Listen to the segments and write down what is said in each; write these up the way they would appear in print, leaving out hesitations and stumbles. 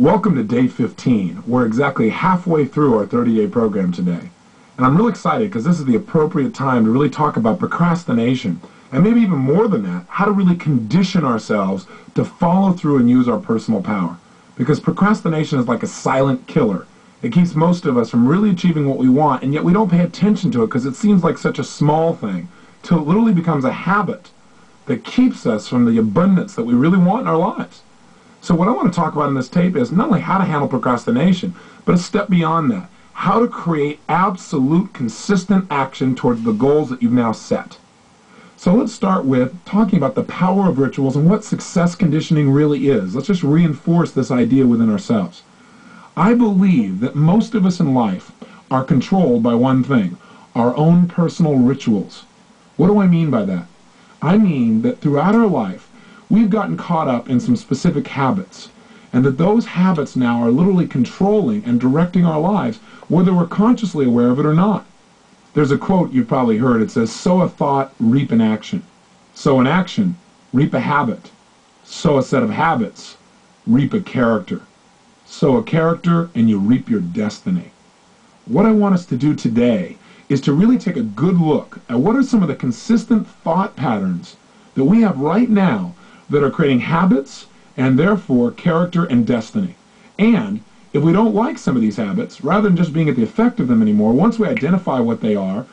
Welcome to day 15. We're exactly halfway through our 30-day program today. And I'm really excited because this is the appropriate time to really talk about procrastination, and maybe even more than that, how to really condition ourselves to follow through and use our personal power. Because procrastination is like a silent killer. It keeps most of us from really achieving what we want, and yet we don't pay attention to it because it seems like such a small thing, till it literally becomes a habit that keeps us from the abundance that we really want in our lives. So what I want to talk about in this tape is not only how to handle procrastination, but a step beyond that. How to create absolute consistent action towards the goals that you've now set. So let's start with talking about the power of rituals and what success conditioning really is. Let's just reinforce this idea within ourselves. I believe that most of us in life are controlled by one thing, our own personal rituals. What do I mean by that? I mean that throughout our life, we've gotten caught up in some specific habits, and that those habits now are literally controlling and directing our lives, whether we're consciously aware of it or not. There's a quote you've probably heard. It says, sow a thought, reap an action. Sow an action, reap a habit. Sow a set of habits, reap a character. Sow a character, and you reap your destiny. What I want us to do today is to really take a good look at what are some of the consistent thought patterns that we have right now that are creating habits and therefore character and destiny. And if we don't like some of these habits, rather than just being at the effect of them anymore, once we identify what they are,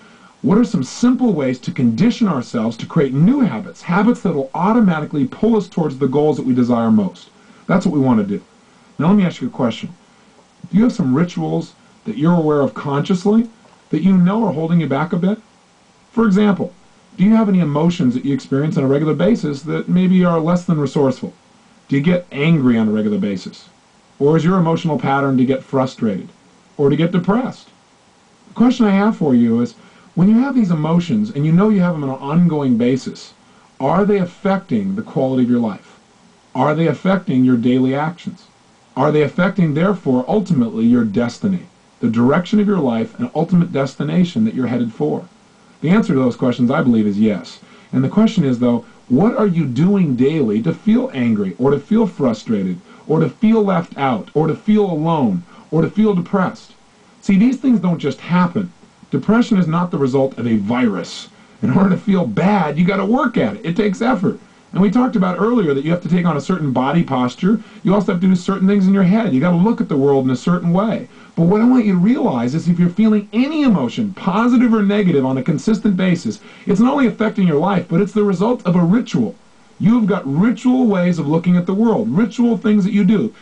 what are some simple ways to condition ourselves to create new habits, habits that will automatically pull us towards the goals that we desire most? That's what we want to do. Now let me ask you a question. Do you have some rituals that you're aware of consciously that you know are holding you back a bit? For example, do you have any emotions that you experience on a regular basis that maybe are less than resourceful? Do you get angry on a regular basis? Or is your emotional pattern to get frustrated? Or to get depressed? The question I have for you is, when you have these emotions and you know you have them on an ongoing basis, are they affecting the quality of your life? Are they affecting your daily actions? Are they affecting, therefore, ultimately your destiny, the direction of your life and ultimate destination that you're headed for? The answer to those questions, I believe, is yes. And the question is, though, what are you doing daily to feel angry, or to feel frustrated, or to feel left out, or to feel alone, or to feel depressed? See, these things don't just happen. Depression is not the result of a virus. In order to feel bad, you got to work at it. It takes effort. And we talked about earlier that you have to take on a certain body posture. You also have to do certain things in your head. You got to look at the world in a certain way. But what I want you to realize is if you're feeling any emotion, positive or negative, on a consistent basis, it's not only affecting your life, but it's the result of a ritual. You've got ritual ways of looking at the world, ritual things that you do.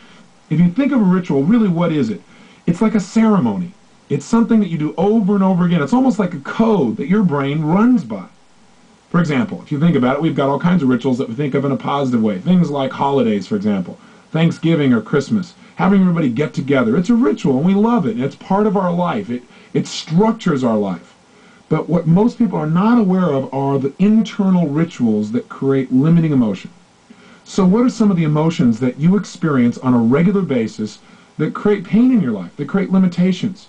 If you think of a ritual, really what is it? It's like a ceremony. It's something that you do over and over again. It's almost like a code that your brain runs by. For example, if you think about it, we've got all kinds of rituals that we think of in a positive way. Things like holidays, for example, Thanksgiving or Christmas, having everybody get together. It's a ritual, and we love it, and it's part of our life. It structures our life. But what most people are not aware of are the internal rituals that create limiting emotion. So what are some of the emotions that you experience on a regular basis that create pain in your life, that create limitations?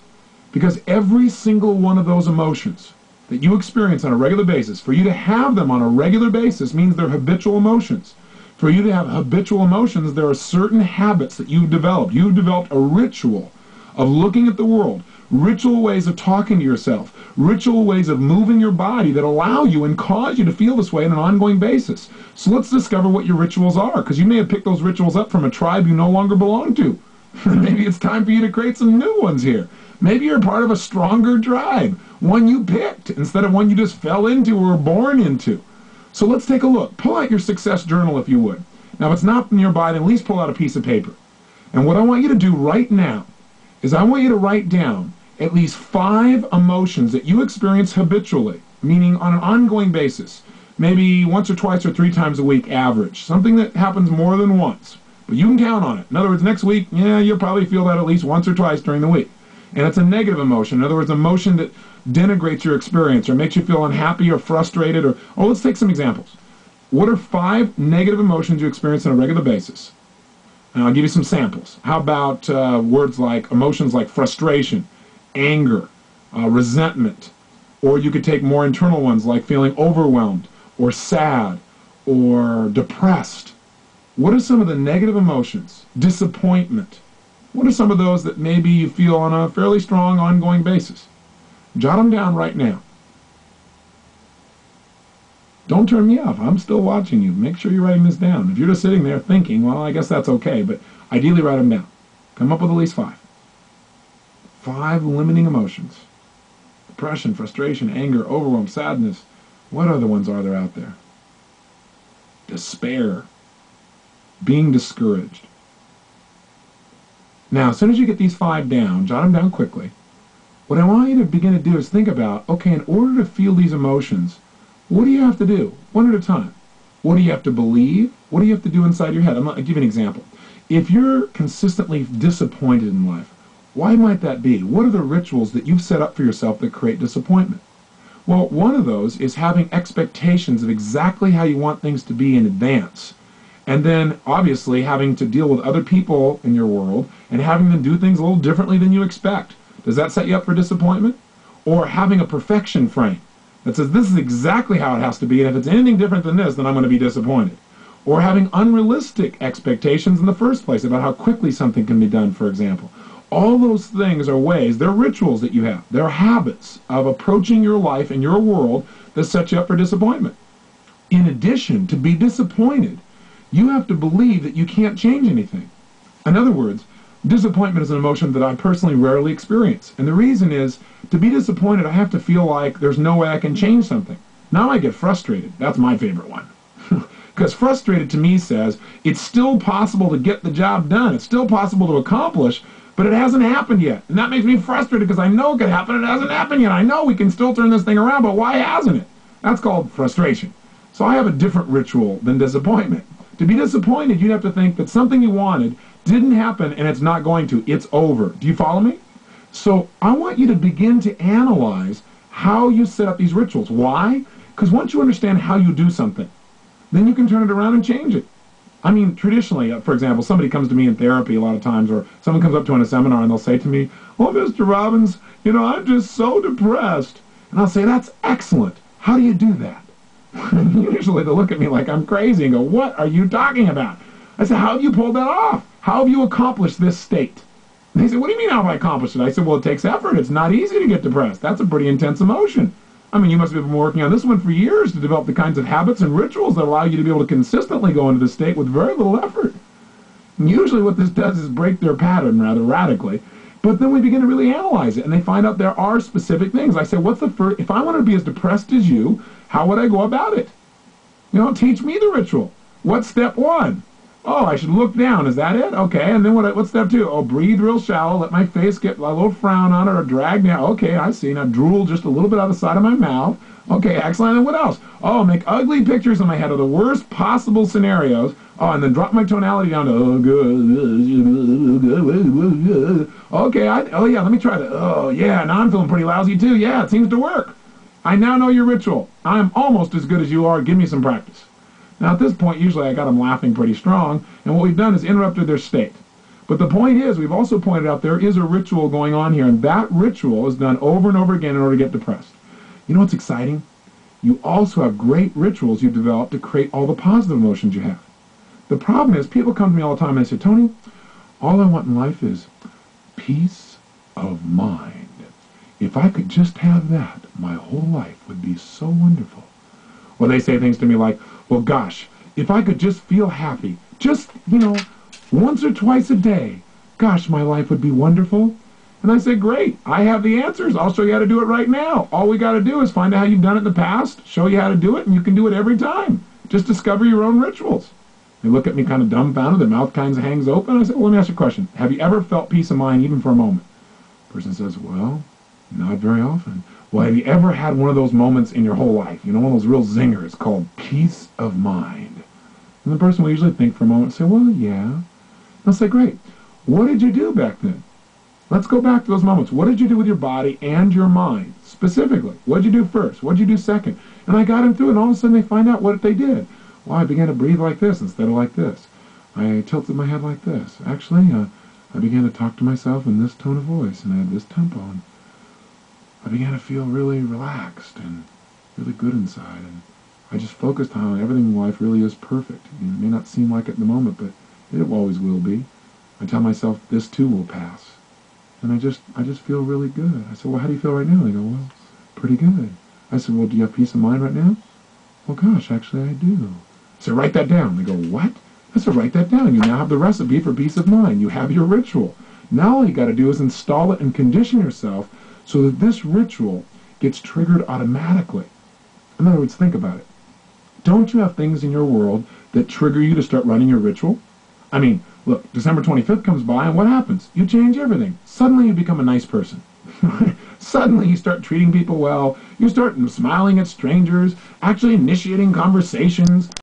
Because every single one of those emotions that you experience on a regular basis, for you to have them on a regular basis means they're habitual emotions. For you to have habitual emotions, there are certain habits that you've developed. You've developed a ritual of looking at the world, ritual ways of talking to yourself, ritual ways of moving your body that allow you and cause you to feel this way on an ongoing basis. So let's discover what your rituals are, because you may have picked those rituals up from a tribe you no longer belong to. Maybe it's time for you to create some new ones here. Maybe you're part of a stronger tribe, one you picked instead of one you just fell into or were born into. So let's take a look. Pull out your success journal if you would. Now, if it's not nearby, then at least pull out a piece of paper. And what I want you to do right now is I want you to write down at least 5 emotions that you experience habitually, meaning on an ongoing basis, maybe once or twice or 3 times a week average, something that happens more than once. But you can count on it. In other words, next week, you'll probably feel that at least once or twice during the week. And it's a negative emotion. In other words, emotion that denigrates your experience or makes you feel unhappy or frustrated. Or let's take some examples. What are 5 negative emotions you experience on a regular basis? And I'll give you some samples. How about words like emotions like frustration, anger, resentment? Or you could take more internal ones like feeling overwhelmed or sad or depressed. What are some of the negative emotions? Disappointment, What are some of those that maybe you feel on a fairly strong ongoing basis? Jot them down right now. Don't turn me off. I'm still watching you. Make sure you're writing this down. If you're just sitting there thinking, well, I guess that's okay, but ideally write them down. Come up with at least 5. 5 limiting emotions. Depression, frustration, anger, overwhelm, sadness. What other ones are there out there? Despair. Being discouraged. Now, as soon as you get these 5 down, jot them down quickly. What I want you to begin to do is think about, okay, in order to feel these emotions, what do you have to do? One at a time. What do you have to believe? What do you have to do inside your head? I'll give you an example. If you're consistently disappointed in life, why might that be? What are the rituals that you've set up for yourself that create disappointment? Well, one of those is having expectations of exactly how you want things to be in advance. And then, obviously, having to deal with other people in your world and having them do things a little differently than you expect. Does that set you up for disappointment? Or having a perfection frame that says, this is exactly how it has to be, and if it's anything different than this, then I'm going to be disappointed. Or having unrealistic expectations in the first place about how quickly something can be done, for example. All those things are ways, they're rituals that you have. They're habits of approaching your life and your world that set you up for disappointment. In addition, to be disappointed, you have to believe that you can't change anything. In other words, disappointment is an emotion that I personally rarely experience. And the reason is, to be disappointed, I have to feel like there's no way I can change something. Now I get frustrated. That's my favorite one. Because frustrated to me says, it's still possible to get the job done. It's still possible to accomplish, but it hasn't happened yet. And that makes me frustrated because I know it could happen and it hasn't happened yet. I know we can still turn this thing around, but why hasn't it? That's called frustration. So I have a different ritual than disappointment. To be disappointed, you'd have to think that something you wanted didn't happen and it's not going to. It's over. Do you follow me? So I want you to begin to analyze how you set up these rituals. Why? Because once you understand how you do something, then you can turn it around and change it. I mean, traditionally, for example, somebody comes to me in therapy a lot of times, or someone comes up to me in a seminar and they'll say to me, "Oh, Mr. Robbins, I'm just so depressed." And I'll say, "That's excellent. How do you do that?" And usually they'll look at me like I'm crazy and go, "What are you talking about?" I said, "How have you pulled that off? How have you accomplished this state?" And they said, "What do you mean how have I accomplished it?" I said, "Well, it takes effort. It's not easy to get depressed. That's a pretty intense emotion. I mean, you must have been working on this one for years to develop the kinds of habits and rituals that allow you to be able to consistently go into this state with very little effort." And usually what this does is break their pattern rather radically. But then we begin to really analyze it, and they find out there are specific things. I say, what's the first, if I wanted to be as depressed as you, how would I go about it? Teach me the ritual. What's step 1? Oh, I should look down. Is that it? Okay. And then what's step 2? Oh, breathe real shallow. Let my face get a little frown on it or drag down. Okay, I see. Now drool just a little bit out the side of my mouth. Okay, excellent. And what else? Oh, make ugly pictures in my head of the worst possible scenarios. Oh, and then drop my tonality down to, oh, good. Okay, oh, yeah, let me try that. Oh, yeah, now I'm feeling pretty lousy, too. Yeah, it seems to work. I now know your ritual. I'm almost as good as you are. Give me some practice. Now, at this point, usually I got them laughing pretty strong, and what we've done is interrupted their state. But the point is, we've also pointed out there is a ritual going on here, and that ritual is done over and over again in order to get depressed. You know what's exciting? You also have great rituals you've developed to create all the positive emotions you have. The problem is, people come to me all the time and they say, "Tony, all I want in life is peace of mind. If I could just have that, my whole life would be so wonderful." Or they say things to me like, "Well, gosh, if I could just feel happy, just, once or twice a day, gosh, my life would be wonderful." And I say, "Great, I have the answers. I'll show you how to do it right now. All we got to do is find out how you've done it in the past, show you how to do it, and you can do it every time. Just discover your own rituals." They look at me kind of dumbfounded, their mouth kind of hangs open. I say, "Well, let me ask you a question. Have you ever felt peace of mind even for a moment?" The person says, "Well, not very often." "Well, have you ever had one of those moments in your whole life? One of those real zingers called peace of mind?" And the person will usually think for a moment and say, "Well, yeah." I'll say, "Great. What did you do back then? Let's go back to those moments. What did you do with your body and your mind? Specifically, what did you do first? What did you do second?" And I got them through it, and all of a sudden they find out what they did. "Well, I began to breathe like this instead of like this. I tilted my head like this. Actually, I began to talk to myself in this tone of voice, and I had this tempo, and I began to feel really relaxed and really good inside, and I just focused on how everything in life really is perfect. It may not seem like it in the moment, but it always will be. I tell myself this too will pass. And I just feel really good. I said, well, how do you feel right now? They go, well, pretty good. I said, well, do you have peace of mind right now? Well, gosh, actually I do. I said, write that down. They go, what? I said, write that down. You now have the recipe for peace of mind. You have your ritual. Now all you got to do is install it and condition yourself so that this ritual gets triggered automatically. In other words, think about it. Don't you have things in your world that trigger you to start running your ritual? I mean, look, December 25th comes by, and what happens? You change everything. Suddenly you become a nice person. Suddenly you start treating people well. You start smiling at strangers, actually initiating conversations.